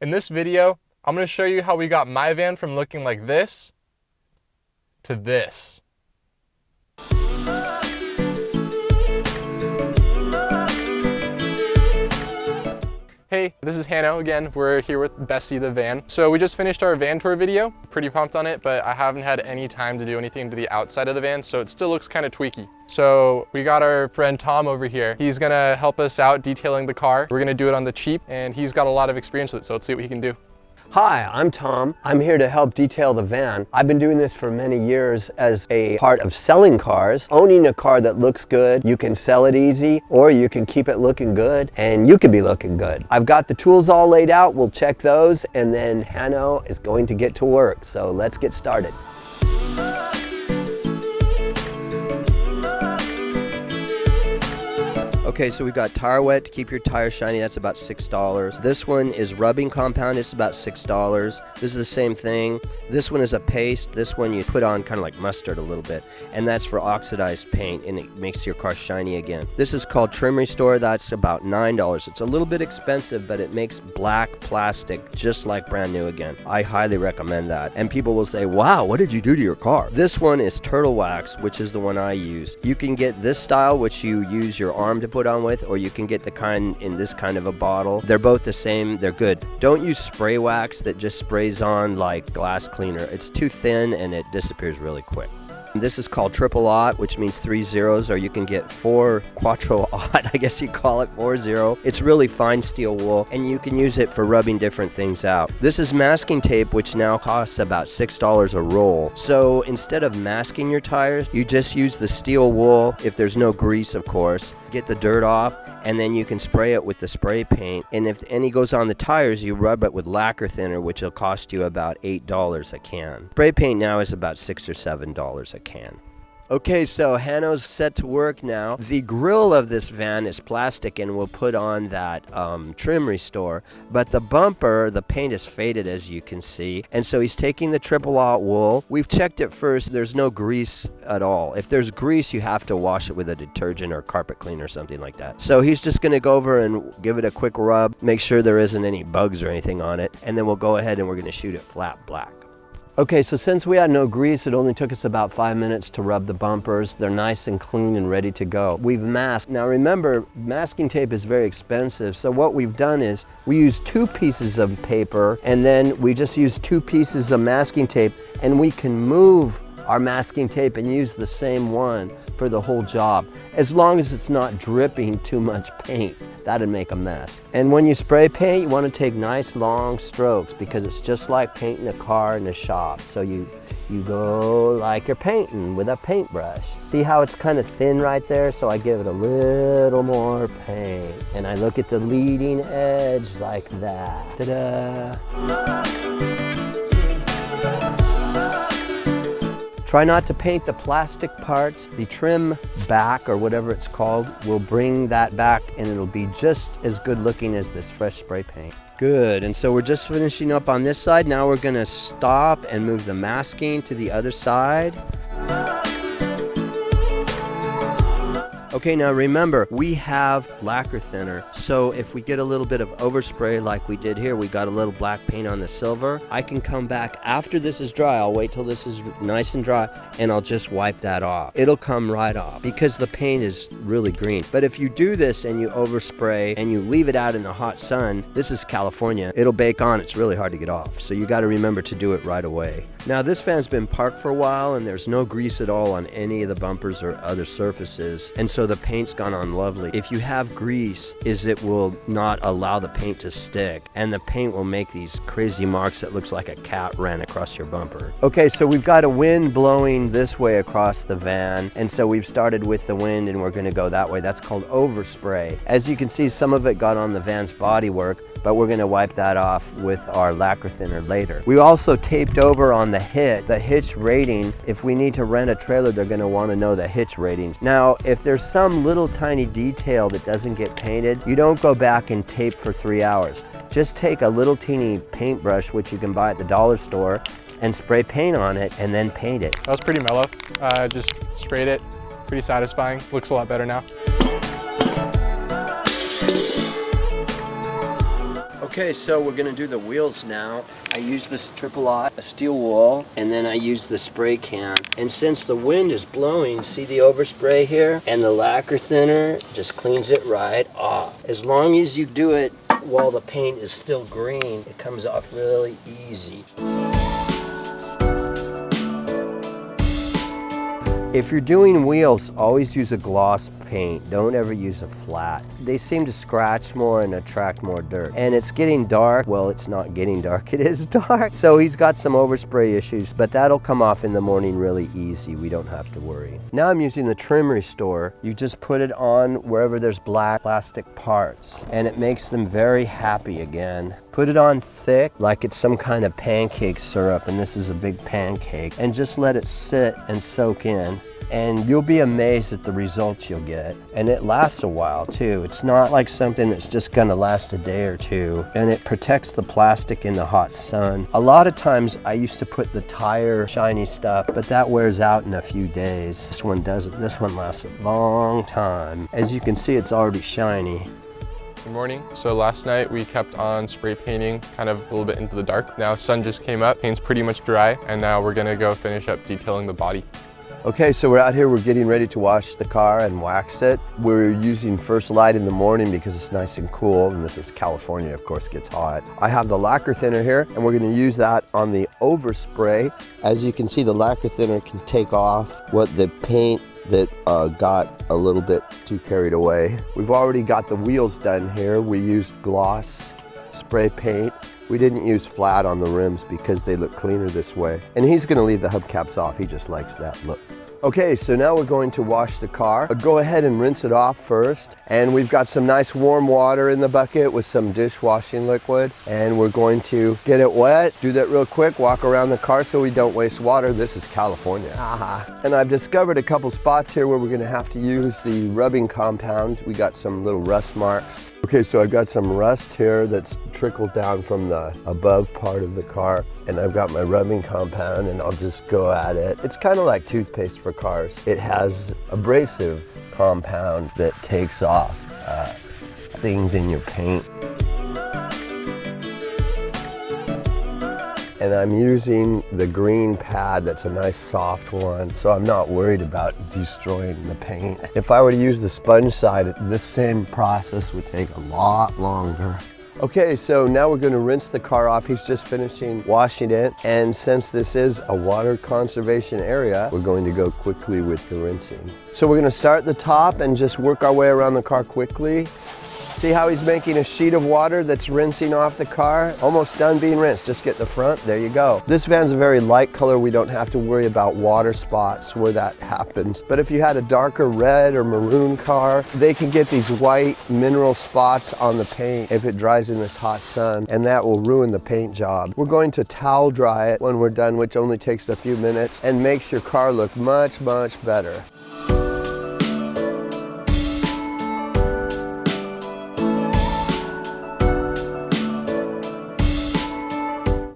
In this video, I'm going to show you how we got my van from looking like this to this. Hey, this is Hanno again. We're here with Bessie the van. So we just finished our van tour video. Pretty pumped on it, but I haven't had any time to do anything to the outside of the van, so it still looks kind of tweaky. So we got our friend Tom over here. He's gonna help us out detailing the car. We're gonna do it on the cheap, and he's got a lot of experience with it, so let's see what he can do. Hi, I'm Tom. I'm here to help detail the van. I've been doing this for many years as a part of selling cars. Owning a car that looks good, you can sell it easy, or you can keep it looking good, and you can be looking good. I've got the tools all laid out. We'll check those, and then Hanno is going to get to work. So let's get started. Okay, so we've got tire wet to keep your tires shiny. That's about $6. This one is rubbing compound. It's about $6. This is the same thing. This one is a paste. This one you put on kind of like mustard a little bit, and that's for oxidized paint, and it makes your car shiny again. This is called Trim Restore. That's about $9. It's a little bit expensive, but it makes black plastic just like brand new again. I highly recommend that. And people will say, wow, what did you do to your car? This one is turtle wax, which is the one I use. You can get this style, which you use your arm to put on with, or you can get the kind in this kind of a bottle. They're both the same. They're good. Don't use spray wax that just sprays on like glass cleaner. It's too thin and it disappears really quick. This is called triple aught, which means 3 zeros, or you can get 4 quattro aught, I guess you call it 4-0. It's really fine steel wool, and you can use it for rubbing different things out. This is masking tape, which now costs about $6 a roll. So instead of masking your tires, you just use the steel wool, if there's no grease, of course. Get the dirt off, and then you can spray it with the spray paint. And if any goes on the tires, you rub it with lacquer thinner, which will cost you about $8 a can. Spray paint now is about $6 or $7 a can. Okay, so Hanno's set to work now. The grill of this van is plastic, and we'll put on that trim restore. But the bumper, the paint is faded, as you can see. And so he's taking the triple aught wool. We've checked it first. There's no grease at all. If there's grease, you have to wash it with a detergent or carpet cleaner or something like that. So he's just going to go over and give it a quick rub, make sure there isn't any bugs or anything on it. And then we'll go ahead and we're going to shoot it flat black. Okay, so since we had no grease, it only took us about 5 minutes to rub the bumpers. They're nice and clean and ready to go. We've masked. Now remember, masking tape is very expensive, so what we've done is we use 2 pieces of paper, and then we just use 2 pieces of masking tape, and we can move our masking tape and use the same one for the whole job, as long as it's not dripping too much paint. That'd make a mess. And when you spray paint, you want to take nice long strokes, because it's just like painting a car in a shop. So you go like you're painting with a paintbrush. See how it's kind of thin right there? So I give it a little more paint, and I look at the leading edge like that. Ta-da! Try not to paint the plastic parts. The trim back, or whatever it's called, will bring that back, and it'll be just as good looking as this fresh spray paint. Good, and so we're just finishing up on this side. Now we're gonna stop and move the masking to the other side. Okay, now remember, we have lacquer thinner, so if we get a little bit of overspray like we did here, we got a little black paint on the silver, I can come back after this is dry. I'll wait till this is nice and dry, and I'll just wipe that off. It'll come right off because the paint is really green. But if you do this and you overspray and you leave it out in the hot sun, this is California, it'll bake on. It's really hard to get off, so you got to remember to do it right away. Now this van's been parked for a while, and there's no grease at all on any of the bumpers or other surfaces, and so the paint's gone on lovely. If you have grease, it will not allow the paint to stick, and the paint will make these crazy marks that looks like a cat ran across your bumper. Okay, so we've got a wind blowing this way across the van, and so we've started with the wind and we're going to go that way. That's called overspray. As you can see, some of it got on the van's bodywork, but we're going to wipe that off with our lacquer thinner later. We also taped over on the hitch rating. If we need to rent a trailer, they're going to want to know the hitch ratings. Now, if there's some little tiny detail that doesn't get painted, you don't go back and tape for 3 hours. Just take a little teeny paintbrush, which you can buy at the dollar store, and spray paint on it and then paint it. That was pretty mellow. Just sprayed it. Pretty satisfying. Looks a lot better now. Okay, so we're gonna do the wheels now. I use this triple aught, a steel wool, and then I use the spray can. And since the wind is blowing, see the overspray here? And the lacquer thinner just cleans it right off. As long as you do it while the paint is still green, it comes off really easy. If you're doing wheels, always use a gloss paint. Don't ever use a flat. They seem to scratch more and attract more dirt. And it's getting dark. Well, it's not getting dark, it is dark. So he's got some overspray issues, but that'll come off in the morning really easy. We don't have to worry. Now I'm using the trim restore. You just put it on wherever there's black plastic parts, and it makes them very happy again. Put it on thick, like it's some kind of pancake syrup, and this is a big pancake, and just let it sit and soak in. And you'll be amazed at the results you'll get. And it lasts a while too. It's not like something that's just gonna last a day or two. And it protects the plastic in the hot sun. A lot of times I used to put the tire shiny stuff, but that wears out in a few days. This one doesn't. This one lasts a long time. As you can see, it's already shiny. Good morning. So last night we kept on spray painting kind of a little bit into the dark. Now sun just came up, paint's pretty much dry, and now we're gonna go finish up detailing the body. Okay, so we're out here, we're getting ready to wash the car and wax it. We're using first light in the morning because it's nice and cool, and this is California, of course, it gets hot. I have the lacquer thinner here, and we're gonna use that on the overspray. As you can see, the lacquer thinner can take off what the paint that got a little bit too carried away. We've already got the wheels done here. We used gloss spray paint. We didn't use flat on the rims because they look cleaner this way. And he's gonna leave the hubcaps off. He just likes that look. Okay, so now we're going to wash the car. Go ahead and rinse it off first. And we've got some nice warm water in the bucket with some dishwashing liquid. And we're going to get it wet, do that real quick, walk around the car so we don't waste water. This is California. And I've discovered a couple spots here where we're gonna have to use the rubbing compound. We got some little rust marks. Okay, so I've got some rust here that's trickled down from the above part of the car, and I've got my rubbing compound, and I'll just go at it. It's kind of like toothpaste for cars. It has abrasive compound that takes off things in your paint. And I'm using the green pad that's a nice soft one, so I'm not worried about destroying the paint. If I were to use the sponge side, this same process would take a lot longer. Okay, so now we're gonna rinse the car off. He's just finishing washing it. And since this is a water conservation area, we're going to go quickly with the rinsing. So we're gonna start at the top and just work our way around the car quickly. See how he's making a sheet of water that's rinsing off the car? Almost done being rinsed. Just get the front, there you go. This van's a very light color. We don't have to worry about water spots where that happens. But if you had a darker red or maroon car, they can get these white mineral spots on the paint if it dries in this hot sun, and that will ruin the paint job. We're going to towel dry it when we're done, which only takes a few minutes and makes your car look much, much better.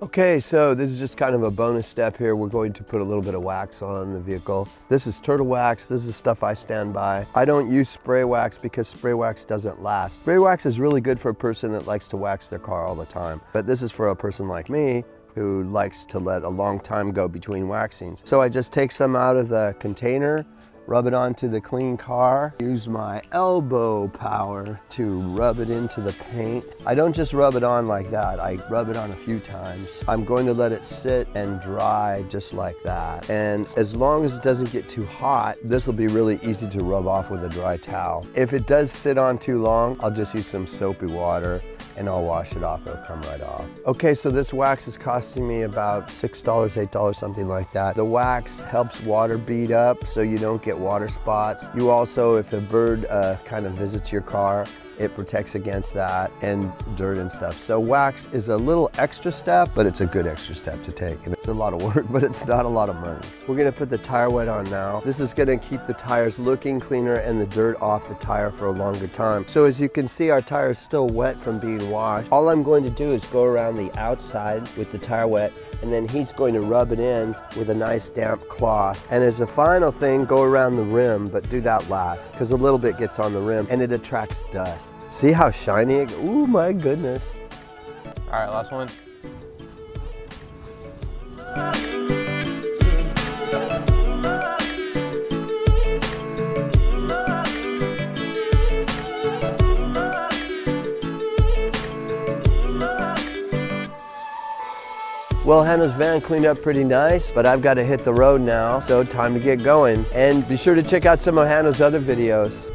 Okay, so this is just kind of a bonus step here. We're going to put a little bit of wax on the vehicle. This is turtle wax. This is stuff I stand by. I don't use spray wax because spray wax doesn't last. Spray wax is really good for a person that likes to wax their car all the time. But this is for a person like me who likes to let a long time go between waxings. So I just take some out of the container, rub it onto the clean car, use my elbow power to rub it into the paint. I don't just rub it on like that, I rub it on a few times. I'm going to let it sit and dry just like that. And as long as it doesn't get too hot, this will be really easy to rub off with a dry towel. If it does sit on too long, I'll just use some soapy water and I'll wash it off, it'll come right off. Okay, so this wax is costing me about $6, $8, something like that. The wax helps water bead up so you don't get water spots. You also, if a bird kind of visits your car, it protects against that and dirt and stuff. So wax is a little extra step, but it's a good extra step to take. And it's a lot of work, but it's not a lot of money. We're gonna put the tire wet on now. This is gonna keep the tires looking cleaner and the dirt off the tire for a longer time. So as you can see, our tire is still wet from being washed. All I'm going to do is go around the outside with the tire wet, and then he's going to rub it in with a nice damp cloth. And as a final thing, go around the rim, but do that last, because a little bit gets on the rim and it attracts dust. See how shiny it is? Ooh, my goodness. All right, last one. Well, Hannah's van cleaned up pretty nice, but I've got to hit the road now, so time to get going. And be sure to check out some of Hannah's other videos.